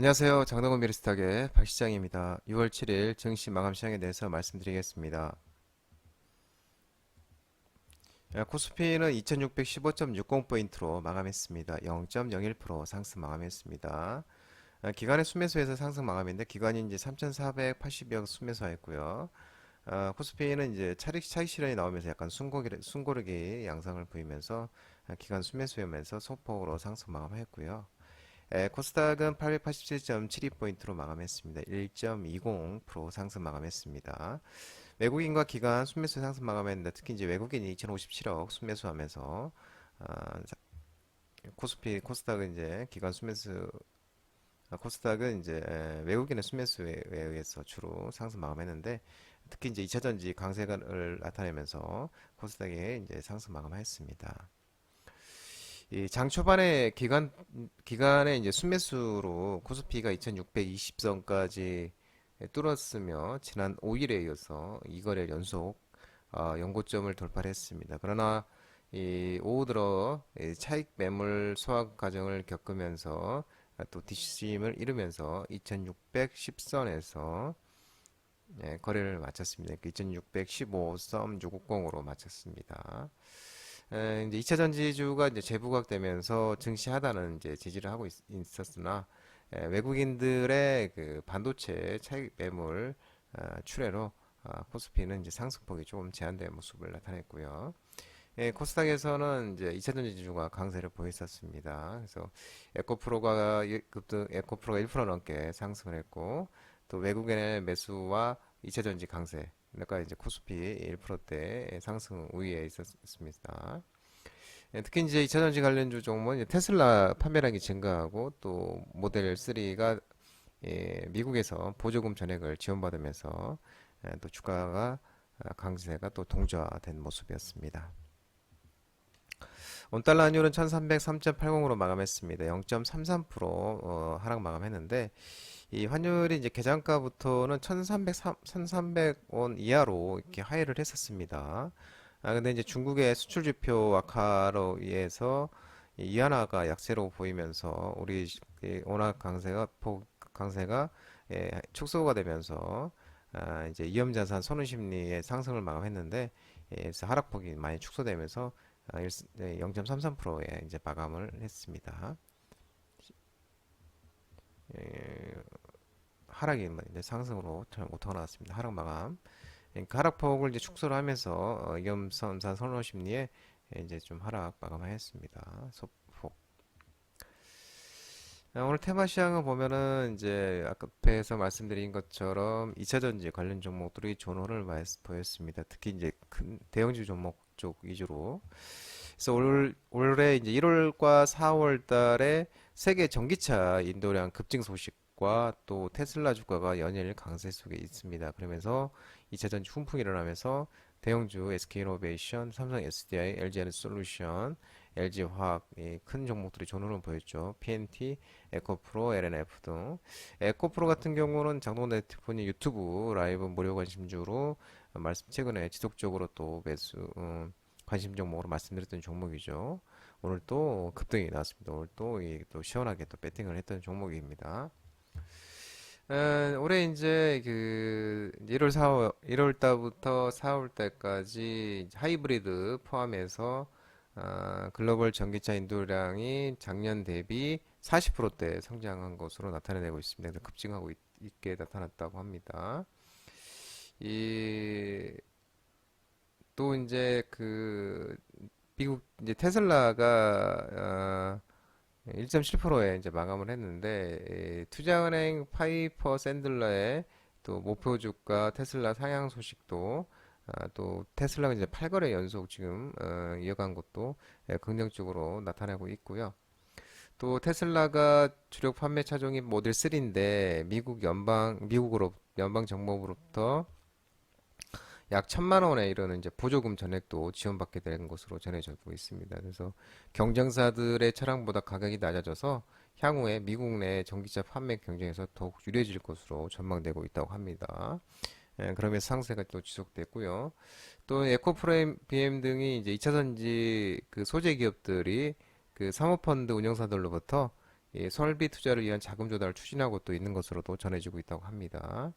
안녕하세요. 장동건 미래스탁의 박 시장입니다. 6월 7일 증시 마감 시장에 대해서 말씀드리겠습니다. 코스피는 2615.60포인트로 마감했습니다. 0.01% 상승 마감했습니다. 기관의 순매수에서 상승 마감인데 기관이 이제 3,480억 순매수하였고요. 코스피는 이제 차익 실현이 나오면서 약간 숨고르기 양상을 보이면서 기관 순매수하면서 소폭으로 상승 마감했고요. 코스닥은 887.72포인트로 마감했습니다. 1.20% 상승 마감했습니다. 외국인과 기관 순매수 상승 마감했는데 특히 이제 외국인이 2,057억 순매수하면서 코스닥은 이제 기관 순매수 코스닥은 이제 외국인의 순매수에 의해서 주로 상승 마감했는데 특히 이제 2차전지 강세를 나타내면서 코스닥이 이제 상승 마감했습니다. 이 장 초반에 기간의 이제 순매수로 코스피가 2620선까지 뚫었으며 지난 5일에 이어서 2거래 연속 연고점을 돌파했습니다. 그러나 이 오후 들어 이 차익 매물 소화 과정을 겪으면서 또 뒷심을 잃으면서 2610선에서 거래를 마쳤습니다. 2615.650으로 마쳤습니다. 이제 2차 전지주가 이제 재부각되면서 증시하단은 이제 지지를 하고 있었으나 외국인들의 그 반도체 차익 매물 출회로 코스피는 이제 상승폭이 조금 제한된 모습을 나타냈고요. 코스닥에서는 이제 2차 전지주가 강세를 보였었습니다. 그래서 에코프로가 1% 넘게 상승을 했고 또 외국인의 매수와 2차 전지 강세 그러니까 이제 코스피 1%대 상승 우위에 있었습니다. 특히 이제 2차전지 관련주 종목은 테슬라 판매량이 증가하고 또 모델 3가 미국에서 보조금 전액을 지원받으면서 또 주가가 강세가 또 동조화된 모습이었습니다. 원달러 환율은 1303.80으로 마감했습니다. 0.33% 하락 마감했는데 이 환율이 이제 개장가부터는 1300원 이하로 이렇게 하회를 했었습니다. 근데 이제 중국의 수출 지표 악화로 인해서 이 위안화가 약세로 보이면서 우리 원화 강세가 축소가 되면서 이제 위험자산 선호 심리의 상승을 마감했는데 그래서 하락폭이 많이 축소되면서 0.33%에 이제 마감을 했습니다. 하락이 이제 상승으로 오토가 나왔습니다. 하락 마감. 그러니까 하락폭을 이제 축소를 하면서 위험자 선호 심리에 이제 좀 하락 마감하였습니다. 소폭. 오늘 테마 시장을 보면은 이제 아까 앞에서 말씀드린 것처럼 2차전지 관련 종목들이 존호를 보였습니다. 특히 이제 큰 대형주 종목 쪽 위주로. 그래서 올해 이제 1월과 4월 달에 세계 전기차 인도량 급증 소식과 또 테슬라 주가가 연일 강세 속에 있습니다. 그러면서 2차전지 훈풍이 일어나면서 대형주 SK이노베이션, 삼성 SDI, LG에너지솔루션, LG화학 큰 종목들이 존호를 보였죠. PNT, 에코프로, LNF 등. 에코프로 같은 경우는 장동건 대표님 유튜브 라이브 무료 관심주로 최근에 지속적으로 또 관심 종목으로 말씀드렸던 종목이죠. 오늘 또 급등이 나왔습니다. 오늘 또 시원하게 또 배팅을 했던 종목입니다. 올해 이제 그 1월 달부터 4월 달까지 하이브리드 포함해서 글로벌 전기차 인도량이 작년 대비 40%대 성장한 것으로 나타내고 있습니다. 그래서 급증하고 있게 나타났다고 합니다. 이 또 이제 그 미국 이제 테슬라가 1.7%에 이제 마감을 했는데 투자은행 파이퍼 샌들러의 또 목표 주가 테슬라 상향 소식도 또 테슬라가 이제 8거래 연속 지금 이어간 것도 긍정적으로 나타나고 있고요. 또 테슬라가 주력 판매 차종이 모델 3인데 미국으로 연방 정부로부터 약 1,000만 원에 이르는 이제 보조금 전액도 지원받게 된 것으로 전해지고 있습니다. 그래서 경쟁사들의 차량보다 가격이 낮아져서 향후에 미국 내 전기차 판매 경쟁에서 더욱 유리해질 것으로 전망되고 있다고 합니다. 그러면서 상세가 또 지속됐고요. 또 에코프레임 BM 등이 이제 2차전지 그 소재 기업들이 그 사모펀드 운영사들로부터 이 설비 투자를 위한 자금 조달을 추진하고 또 있는 것으로도 전해지고 있다고 합니다.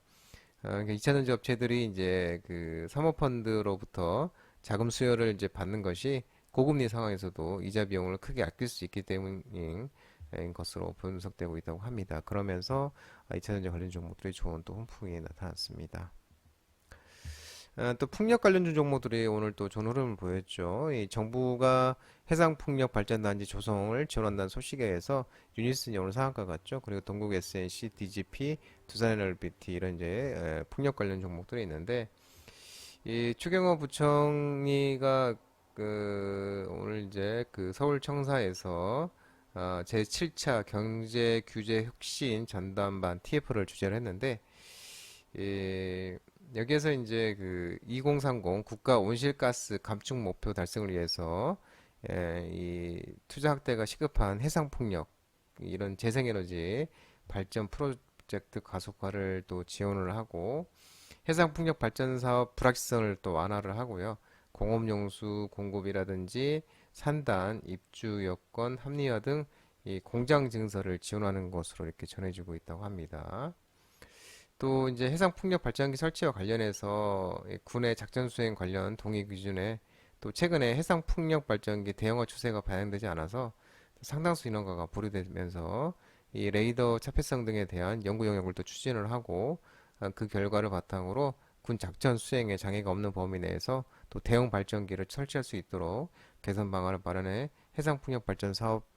그러니까 2차전지 업체들이 이제 그 사모펀드로부터 자금 수요를 이제 받는 것이 고금리 상황에서도 이자 비용을 크게 아낄 수 있기 때문인 것으로 분석되고 있다고 합니다. 그러면서 2차전지 관련 종목들이 좋은 또 훈풍이 나타났습니다. 또 풍력 관련주 종목들이 오늘 또 좋은 흐름을 보였죠. 이 정부가 해상풍력 발전단지 조성을 지원한다는 소식에 의해서 유니슨이 오늘 상한가 갔죠. 그리고 동국 SNC, DGP, 두산에너비티 이런 이제 풍력 관련 종목들이 있는데 이 추경호 부총리가 그 오늘 이제 그 서울 청사에서 제7차 경제 규제 혁신 전담반 TF를 주재를 했는데 이 여기에서 이제 그 2030 국가 온실가스 감축 목표 달성을 위해서 이 투자 확대가 시급한 해상 풍력 이런 재생에너지 발전 프로젝트 가속화를 또 지원을 하고 해상 풍력 발전 사업 불확실성을 또 완화를 하고요. 공업용수 공급이라든지 산단, 입주 여건 합리화 등 이 공장 증설을 지원하는 것으로 이렇게 전해지고 있다고 합니다. 또 이제 해상풍력 발전기 설치와 관련해서 군의 작전 수행 관련 동의 기준에 또 최근에 해상풍력 발전기 대형화 추세가 반영되지 않아서 상당수 인원가가 보류되면서 이 레이더 차폐성 등에 대한 연구 영역을 또 추진을 하고 그 결과를 바탕으로 군 작전 수행에 장애가 없는 범위 내에서 또 대형 발전기를 설치할 수 있도록 개선 방안을 마련해 해상풍력 발전 사업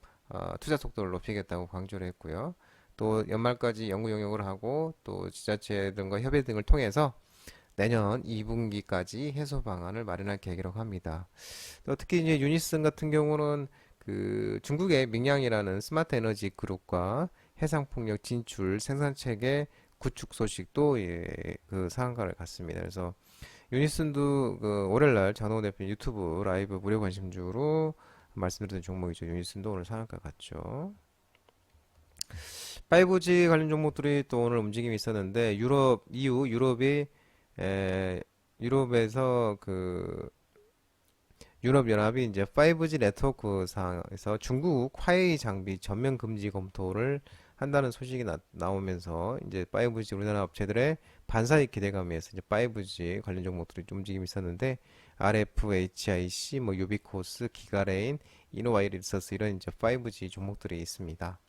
투자 속도를 높이겠다고 강조를 했고요. 또 연말까지 연구 용역을 하고 또 지자체 등과 협의 등을 통해서 내년 2분기까지 해소 방안을 마련할 계획이라고 합니다. 또 특히 이제 유니슨 같은 경우는 그 중국의 민양이라는 스마트 에너지 그룹과 해상풍력 진출 생산 체계 구축 소식도 그 상한가를 갔습니다. 그래서 유니슨도 그 월요일날 전호 대표 유튜브 라이브 무료 관심주로 말씀드렸던 종목이죠. 유니슨도 오늘 상한가 갔죠. 5G 관련 종목들이 또 오늘 움직임이 있었는데 유럽 EU 유럽이 에, 유럽에서 그 유럽 연합이 이제 5G 네트워크 상에서 중국 화웨이 장비 전면 금지 검토를 한다는 소식이 나오면서 이제 5G 우리나라 업체들의 반사익 기대감에서 이제 5G 관련 종목들이 좀 움직임이 있었는데 RFHIC, 뭐 유비코스, 기가레인, 이노와이리서스 이런 이제 5G 종목들이 있습니다.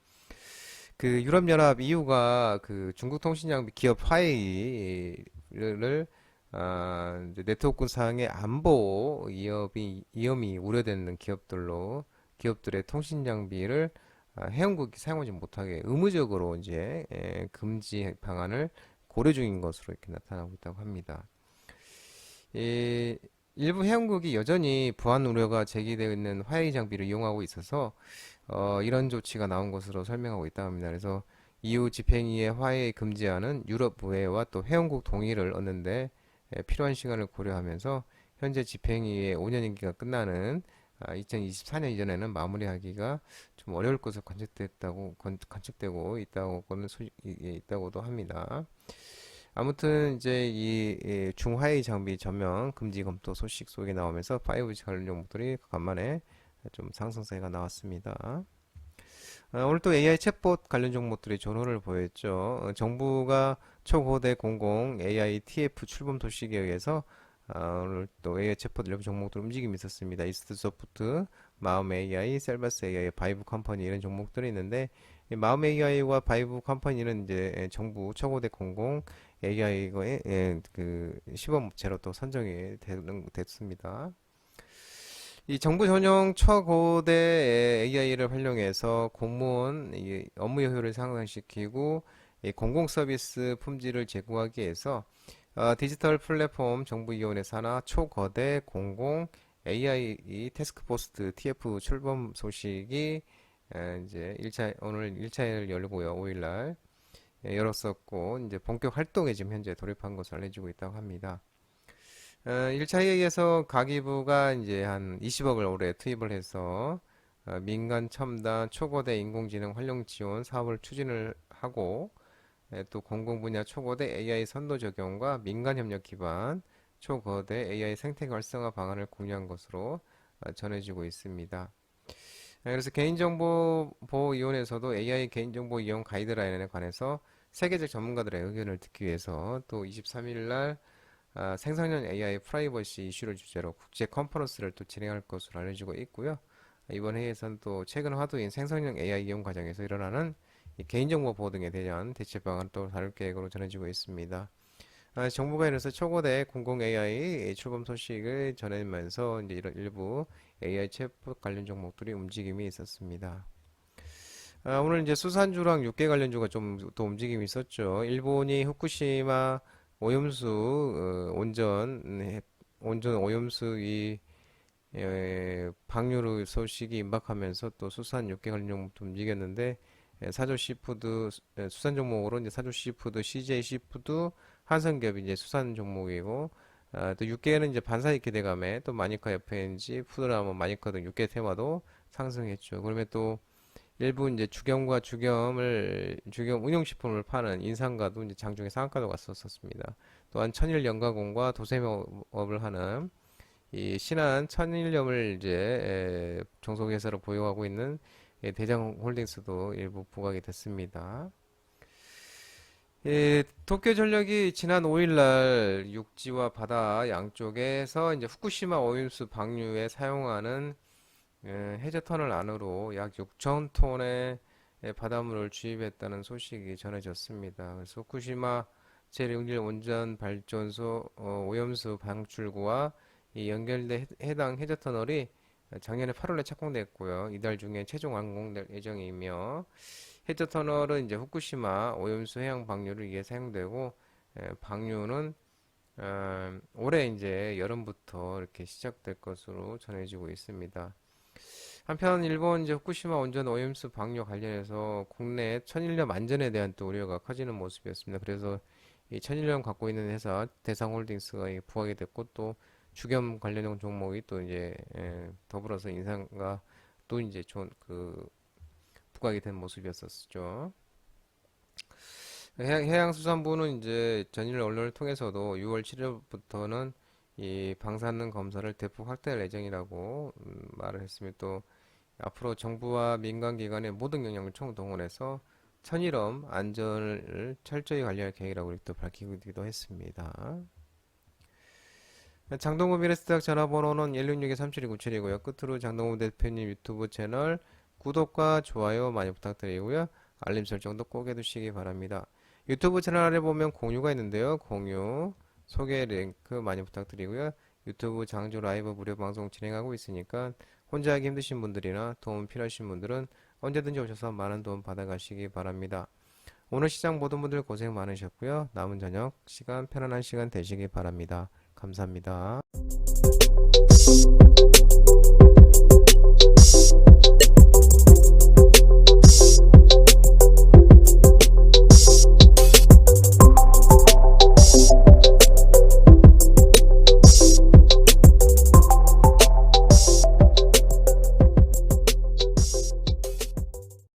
그 유럽연합 EU가 그 중국 통신장비 기업 화웨이를 이제 네트워크상의 안보 위험이 우려되는 기업들의 통신 장비를 회원국이 사용하지 못하게 의무적으로 이제 금지 방안을 고려 중인 것으로 이렇게 나타나고 있다고 합니다. 이 일부 회원국이 여전히 보안 우려가 제기되어 있는 화웨이 장비를 이용하고 있어서 이런 조치가 나온 것으로 설명하고 있다고 합니다. 그래서 EU 집행위의 화해 금지안은 유럽 의회와 또 회원국 동의를 얻는데 필요한 시간을 고려하면서 현재 집행위의 5년 임기가 끝나는 2024년 이전에는 마무리하기가 좀 어려울 것으로 관측되고 있다고도 합니다. 아무튼 이제 이 중화웨이 장비 전면 금지 검토 소식 속에 나오면서 5G 관련 종목들이 간만에 좀 상승세가 나왔습니다. 오늘 또 AI 챗봇 관련 종목들이 존호를 보였죠. 정부가 초고대 공공 AI TF 출범 소식에 의해서 오늘 또 AI 챗봇 일부 종목들 움직임이 있었습니다. 이스트소프트, 마음 AI, 셀바스 AI, 바이브 컴퍼니 이런 종목들이 있는데 이 마음 AI와 바이브 컴퍼니는 이제 정부 초고대 공공 AI의 그 시범업체로 또 선정이 됐습니다. 이 정부 전용 초고대 AI를 활용해서 공무원 업무 효율을 상승시키고 이 공공 서비스 품질을 제고하기 위해서 디지털 플랫폼 정부위원회 산하 초거대 공공 AI 태스크포스 TF 출범 소식이 이제 오늘 1차를 열고요. 5일날 열었었고 이제 본격 활동에 지금 현재 돌입한 것으로 알려지고 있다고 합니다. 1차 회의에서 가기부가 이제 한 20억을 올해 투입을 해서 민간 첨단 초거대 인공지능 활용 지원 사업을 추진을 하고 또 공공 분야 초거대 AI 선도 적용과 민간 협력 기반 초거대 AI 생태계 활성화 방안을 공유한 것으로 전해지고 있습니다. 그래서 개인정보보호위원회에서도 AI 개인정보 이용 가이드라인에 관해서 세계적 전문가들의 의견을 듣기 위해서 또 23일 날 생성형 AI 프라이버시 이슈를 주제로 국제 컨퍼런스를 또 진행할 것으로 알려지고 있고요. 이번 회의에서는 또 최근 화두인 생성형 AI 이용 과정에서 일어나는 이 개인정보 보호 등에 대한 대체 방안을 또 다룰 계획으로 전해지고 있습니다. 정부가 이래서 초거대 공공 AI 출범 소식을 전하면서 이제 이런 일부 AI 챗봇 관련 종목들이 움직임이 있었습니다. 오늘 이제 수산주랑 육계 관련주가 좀 또 움직임이 있었죠. 일본이 후쿠시마 오염수 온전 오염수 이 방류로 소식이 임박하면서 또 수산 육계 관련 종목도 움직였는데 사조 시푸드 수산 종목으로 이제 사조 시푸드, CJ 시푸드, 한성기업이 이제 수산 종목이고 또 육계는 이제 반사이익 대감에 또 마니카 FNG, 푸드라모, 마니카 등 육계 테마도 상승했죠. 그러면 또 일부 이제 주겸과 주겸 운용식품을 파는 인상가도 이제 장중에 상한가도 갔었습니다. 또한 천일연가공과 도세업을 하는 이 신한 천일염을 이제 종속회사로 보유하고 있는 대장홀딩스도 일부 부각이 됐습니다. 도쿄전력이 지난 5일날 육지와 바다 양쪽에서 이제 후쿠시마 오염수 방류에 사용하는 해저 터널 안으로 약 6천 톤의 바닷물을 주입했다는 소식이 전해졌습니다. 그래서 후쿠시마 제01 원전 발전소 오염수 방출구와 이 연결된 해당 해저 터널이 작년에 8월에 착공됐고요. 이달 중에 최종 완공될 예정이며 해저 터널은 이제 후쿠시마 오염수 해양 방류를 위해 사용되고 방류는 올해 이제 여름부터 이렇게 시작될 것으로 전해지고 있습니다. 한편 일본 이제 후쿠시마 원전 오염수 방류 관련해서 국내 천일염 안전에 대한 또 우려가 커지는 모습이었습니다. 그래서 이 천일염 갖고 있는 회사 대상홀딩스가 부각이 됐고 또 주겸 관련 종목이 또 이제 더불어서 인상가 또 이제 부각이 된 모습이었었죠. 해양수산부는 이제 전일 언론을 통해서도 6월 7일부터는 이 방사능 검사를 대폭 확대할 예정이라고 말을 했으며 또 앞으로 정부와 민간기관의 모든 역량을 총동원해서 천일염 안전을 철저히 관리할 계획이라고 또 밝히기도 했습니다. 장동구 미래스탁 전화번호는 166-3729-7이고요. 끝으로 장동구 대표님 유튜브 채널 구독과 좋아요 많이 부탁드리고요. 알림 설정도 꼭 해두시기 바랍니다. 유튜브 채널 아래 보면 공유가 있는데요. 공유, 소개 링크 많이 부탁드리고요. 유튜브 장조 라이브 무료 방송 진행하고 있으니까 혼자 하기 힘드신 분들이나 도움 필요하신 분들은 언제든지 오셔서 많은 도움 받아가시기 바랍니다. 오늘 시장 모든 분들 고생 많으셨고요. 남은 저녁 시간 편안한 시간 되시기 바랍니다. 감사합니다.